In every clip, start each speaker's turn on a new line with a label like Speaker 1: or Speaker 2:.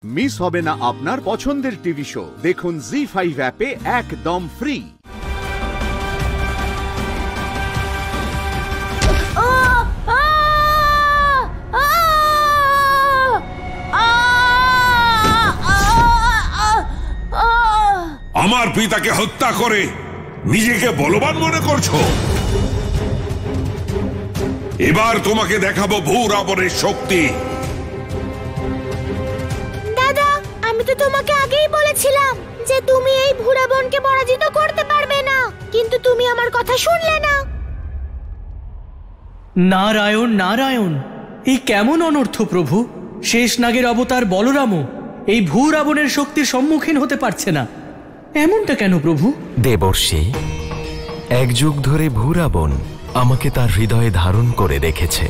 Speaker 1: Miss হবে না আপনার পছন্দের টিভি শো। দেখুন জি5 অ্যাপে একদম ফ্রি।
Speaker 2: আমার পিতাকে হত্যা করে নিজেকে বলবান মনে করছো? এবার তোমাকে দেখাবো ভূ রাবণের শক্তি।
Speaker 3: দাদা, আমি তো তোমাকে আগেই বলেছিলাম যে তুমি এই ভূ রাবণকে পরাজিত করতে পারবে না, কিন্তু তুমি আমার কথা শুনলে না।
Speaker 4: নারায়ণ নারায়ণ, এই কেমন অনর্থ প্রভু! শেষ নাগের অবতার বলরামও এই ভূ রাবণের শক্তির সম্মুখীন হতে পারছে না, এমনটা কেন প্রভু?
Speaker 5: দেবর্ষি, এক যুগ ধরে ভূ রাবণ আমাকে তার হৃদয়ে ধারণ করে রেখেছে।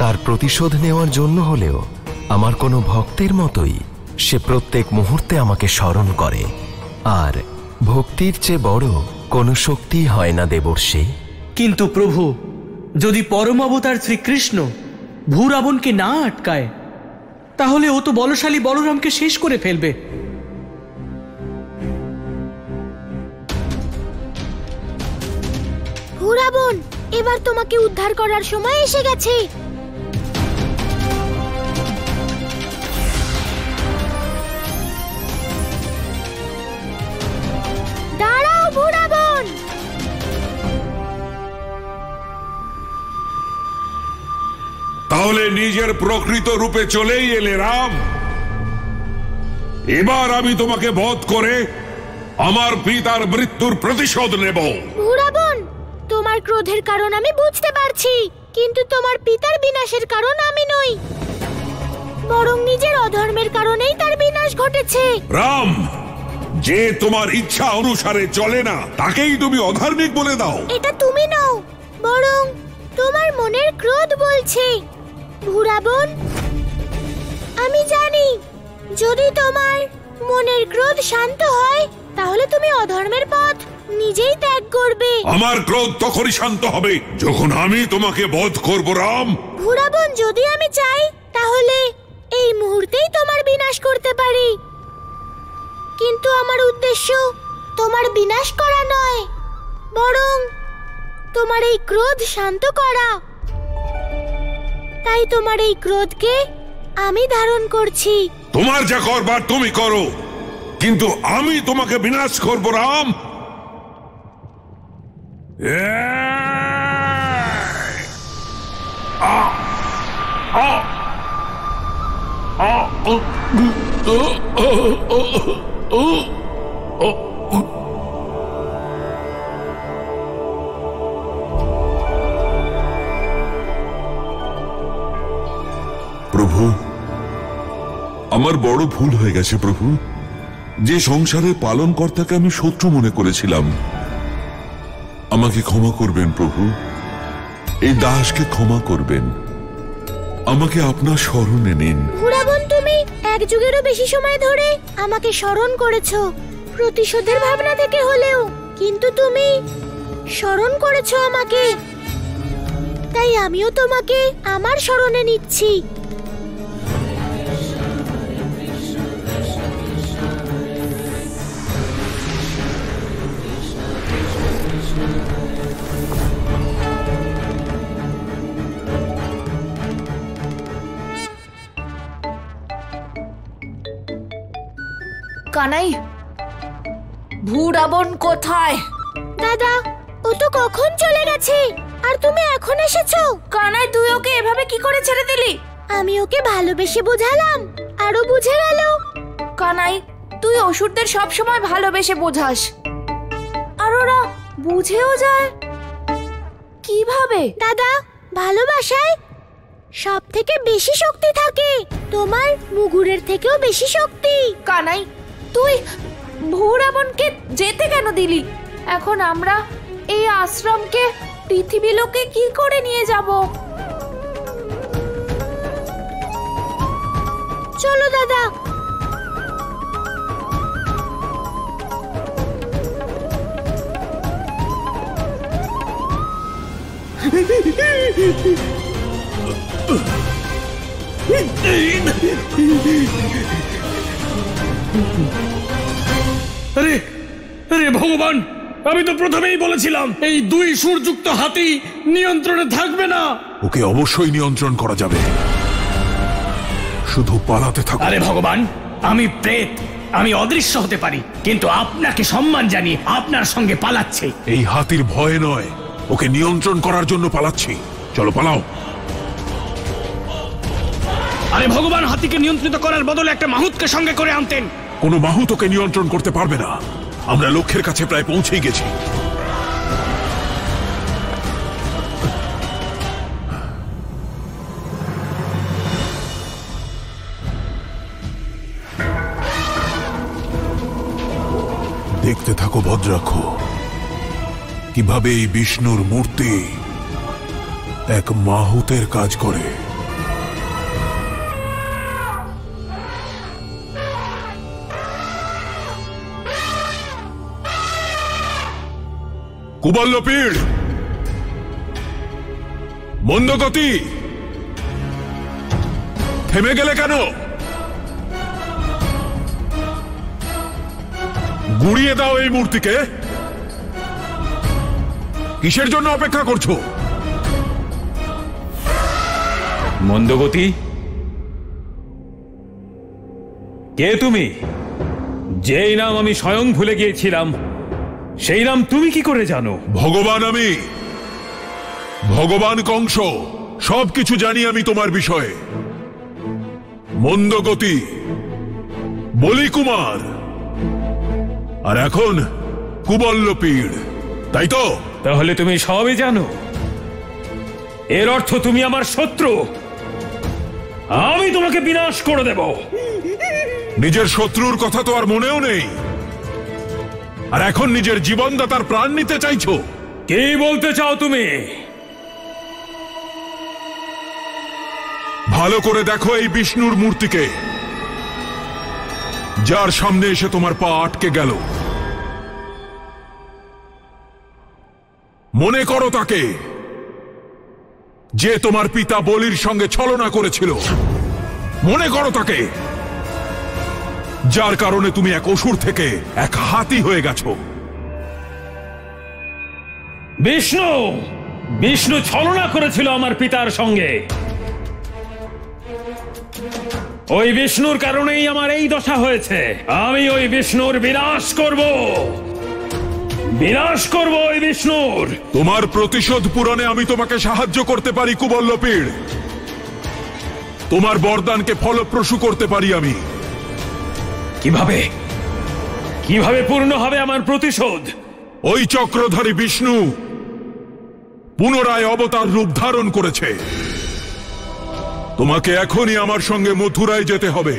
Speaker 5: তার প্রতিশোধ নেওয়ার জন্য হলেও আমার কোনো ভক্তের মতোই সে প্রত্যেক মুহূর্তে আমাকে স্মরণ করে। আর ভক্তির চেয়ে বড় কোনো শক্তি হয় না দেবর্ষি।
Speaker 4: কিন্তু প্রভু, যদি পরম অবতার শ্রীকৃষ্ণ ভূ রাবণকে না আটকায়, তাহলে ও তো বলশালী বলরামকে শেষ করে ফেলবে।
Speaker 3: ভূ রাবণ, এবার তোমাকে উদ্ধার করার সময় এসে গেছে। দাঁড়াও ভূ রাবণ!
Speaker 2: তাহলে নিজের প্রকৃত রূপে চলেই এলে রাম। এবার আমি তোমাকে বধ করে আমার পিতার মৃত্যুর প্রতিশোধ নেব।
Speaker 3: ভূ রাবণ, তোমার ক্রোধের কারণ আমি বুঝতে পারছি, কিন্তু তোমার পিতার বিনাশের কারণ আমি নই, বরং নিজের অধর্মের কারণেই তার বিনাশ ঘটেছে।
Speaker 2: রাম, যে তোমার ইচ্ছা অনুসারে চলে না তাকেই তুমি অধার্মিক বলে দাও।
Speaker 3: এটা তুমি নও, বরং তোমার মনের ক্রোধ বলছে। ভূ রাবণ, আমি জানি যদি তোমার মনের ক্রোধ শান্ত হয় তাহলে তুমি অধর্মের পথ নিজেই ত্যাগ করবে।
Speaker 2: আমার ক্রোধ তখনই শান্ত হবে যখন আমি তোমাকে বধ করব রাম।
Speaker 3: ভূ রাবণ, যদি আমি চাই তাহলে এই মুহূর্তেই তোমার বিনাশ করতে পারি, কিন্তু আমার উদ্দেশ্য তোমার বিনাশ করা নয়, বরং তোমার এই ক্রোধ শান্ত করা। তাই তোমার এই ক্রোধকে আমি ধারণ করছি।
Speaker 2: তোমার যা করবার তুমি করো, কিন্তু আমি তোমাকে বিনাশ করব রাম। প্রভু, আমার বড় ভুল হয়ে গেছে প্রভু। যে সংসারের পালনকর্তাকে আমি শত্রু মনে করেছিলাম, আমাকে ক্ষমা করবেন প্রভু। এই দাসকে ক্ষমা করবেন, আমাকে আপনার স্মরণে নিন।
Speaker 3: ভূ রাবণ, তুমি এক যুগেরও বেশি সময় ধরে আমাকে স্মরণ করেছো, প্রতিশোধের ভাবনা থেকে হলেও, কিন্তু তুমি স্মরণ করেছো আমাকে, তাই আমিও তোমাকে আমার স্মরণে নিচ্ছি।
Speaker 6: কানাই, ভূ রাবণ কোথায়?
Speaker 3: দাদা, ও তো কখন চলে গেছে, আর তুমি এখন এসেছো।
Speaker 6: কানাই, তুই ওকে এভাবে কি করে ছেড়ে দিলি?
Speaker 3: আমি ওকে ভালোবেসে বোঝালাম, আরো বুঝে গেল।
Speaker 6: কানাই, তুই অসুরদের সব সময় ভালোবেসে বোঝাস, আর ওরা বুঝেও যায়। কিভাবে?
Speaker 3: দাদা, ভালোবাসায় সব থেকে বেশি শক্তি থাকে, তোমার মুগুরের থেকেও বেশি শক্তি।
Speaker 6: কানাই, তুই ভূ রাবণকে যেতে কেন দিলি? এখন আমরা এই আশ্রমকে পৃথিবী লোকে কি করে নিয়ে যাব?
Speaker 3: চলো দাদা।
Speaker 4: আরে আরে ভগবান, আমি তো প্রথমেই বলেছিলাম এই দুই সুরযুক্ত হাতি নিয়ন্ত্রণে থাকবে না।
Speaker 2: ওকে অবশ্যই নিয়ন্ত্রণ করা যাবে, শুধু পালাতে থাকো।
Speaker 4: আরে ভগবান, আমি প্রেত, আমি অদৃশ্য হতে পারি, কিন্তু আপনাকে সম্মান জানিয়ে আপনার সঙ্গে পালাচ্ছে।
Speaker 2: এই হাতির ভয়ে নয়, ওকে নিয়ন্ত্রণ করার জন্য পালাচ্ছি। চলো পালাও।
Speaker 4: আরে ভগবান, হাতিকে নিয়ন্ত্রিত করার বদলে একটা মাহুতকে সঙ্গে করে আনতেন।
Speaker 2: কোনো মাহুত ওকে নিয়ন্ত্রণ করতে পারবে না। আমরা লক্ষ্যের কাছে প্রায় পৌঁছেই গেছি। দেখতে থাকো ভদ্রাক্ষ, কিভাবে এই বিষ্ণুর মূর্তি এক মাহুতের কাজ করে। কুবল্লপীড়, মন্দগতি, থেমে গেলে কেন? গুড়িয়ে দাও এই মূর্তিকে। কিসের জন্য অপেক্ষা করছো?
Speaker 7: মন্দগতি, কে তুমি? যেই নাম আমি স্বয়ং ভুলে গিয়েছিলাম, সেই নাম তুমি কি করে জানো?
Speaker 2: ভগবান আমি, ভগবান কংস, সবকিছু জানি আমি তোমার বিষয়ে। মন্দগতি, বলি কুমার, আর এখন কুবল্লপীড়, তাই তো?
Speaker 7: তাহলে তুমি সবই জানো। এর অর্থ তুমি আমার শত্রু। আমি তোমাকে বিনাশ করে দেব।
Speaker 2: নিজের শত্রুর কথা তো আর মনেও নেই, আর এখন নিজের জীবনদাতার প্রাণ নিতে চাইছো?
Speaker 7: কি বলতে চাও তুমি?
Speaker 2: ভালো করে দেখো এই বিষ্ণুর মূর্তিকে, যার সামনে এসে তোমার পা আটকে গেল। মনে করো তাকে, যে তোমার পিতা বলির সঙ্গে ছলনা করেছিল। মনে করো তাকে, যার কারণে তুমি এক অসুর থেকে এক হাতি হয়ে গেছো।
Speaker 7: বিষ্ণু, বিষ্ণু ছলনা করেছিল আমার পিতার সঙ্গে। ওই বিষ্ণুর কারণেই আমার এই দশা হয়েছে। আমি ওই বিষ্ণুর বিনাশ করব, বিনাশ করব ওই বিষ্ণুর।
Speaker 2: তোমার প্রতিশোধ পূরণে আমি তোমাকে সাহায্য করতে পারি কুবল্লপীড়। তোমার বরদানকে ফলপ্রসূ করতে পারি আমি।
Speaker 7: কিভাবে কিভাবে পূর্ণ হবে আমার প্রতিশোধ?
Speaker 2: ওই চক্রধারী বিষ্ণু পুনরায় অবতার রূপ ধারণ করেছে। তোমাকে এখনই আমার সঙ্গে মথুরায় যেতে হবে।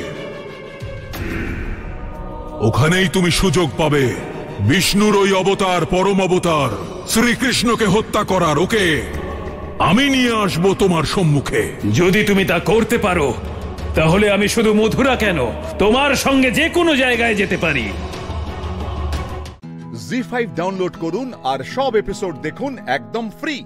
Speaker 2: ওখানেই তুমি সুযোগ পাবে বিষ্ণুর ওই অবতার, পরম অবতার শ্রীকৃষ্ণকে হত্যা করার। ওকে আমি নিয়ে আসবো তোমার সম্মুখে।
Speaker 7: যদি তুমি তা করতে পারো, তাহলে আমি শুধু মথুরা কেন, তোমার সঙ্গে যে কোনো জায়গায় যেতে পারি।
Speaker 1: জি5 ডাউনলোড করুন আর সব এপিসোড দেখুন একদম ফ্রি।